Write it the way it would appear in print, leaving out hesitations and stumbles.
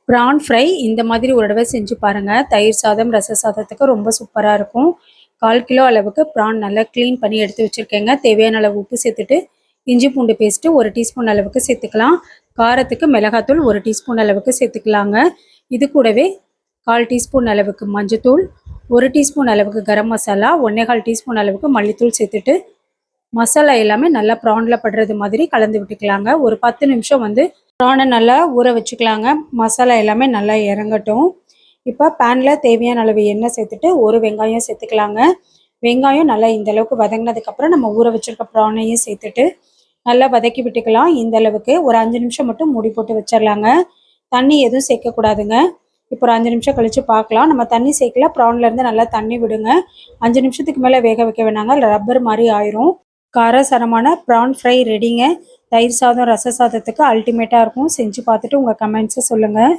PRAN fry இந்த மாதிரி ஒரு தடவை செஞ்சு பாருங்கள். தயிர் சாதம், ரச சாதத்துக்கு ரொம்ப சூப்பராக இருக்கும். 1/4 கிலோ அளவுக்கு ப்ரான் நல்லா க்ளீன் பண்ணி எடுத்து வச்சுருக்கேங்க. தேவையான அளவு உப்பு சேர்த்துட்டு, இஞ்சி பூண்டு பேஸ்ட்டு 1 டீஸ்பூன் அளவுக்கு சேர்த்துக்கலாம். காரத்துக்கு மிளகாத்தூள் 1 டீஸ்பூன் அளவுக்கு சேர்த்துக்கலாங்க. இது கூடவே 1/4 டீஸ்பூன் அளவுக்கு மஞ்சத்தூள், 1 டீஸ்பூன் அளவுக்கு கரம் மசாலா, 1 1/4 டீஸ்பூன் அளவுக்கு மல்லித்தூள் சேர்த்துட்டு, மசாலா எல்லாமே நல்லா ப்ரானில் படுறது மாதிரி கலந்து விட்டுக்கலாங்க. ஒரு 10 நிமிஷம் ப்ரானை நல்லா ஊற வச்சுக்கலாங்க. மசாலா எல்லாமே நல்லா இறங்கட்டும். இப்போ பேனில் தேவையான அளவு எண்ணெய் சேர்த்துட்டு ஒரு வெங்காயம் சேர்த்துக்கலாங்க. வெங்காயம் நல்லா இந்தளவுக்கு வதங்கினதுக்கப்புறம் நம்ம ஊற வச்சுருக்க ப்ரானையும் சேர்த்துட்டு நல்லா வதக்கி விட்டுக்கலாம். இந்த அளவுக்கு ஒரு 5 நிமிஷம் மட்டும் மூடி போட்டு வச்சிடலாங்க. தண்ணி எதுவும் சேர்க்கக்கூடாதுங்க. இப்போ ஒரு 5 நிமிஷம் கழித்து பார்க்கலாம். நம்ம தண்ணி சேர்க்கல, ப்ரான்லேருந்து நல்லா தண்ணி விடுங்க. 5 நிமிஷத்துக்கு மேலே வேக வைக்க வேணாங்க, ரப்பர் மாதிரி ஆயிரும். காரசாரமான ப்ரான் ஃப்ரை ரெடிங்க. தயிர் சாதம், ரச சாதத்துக்கு அல்டிமேட்டாக இருக்கும். செஞ்சு பார்த்துட்டு உங்கள் கமெண்ட்ஸை சொல்லுங்கள்.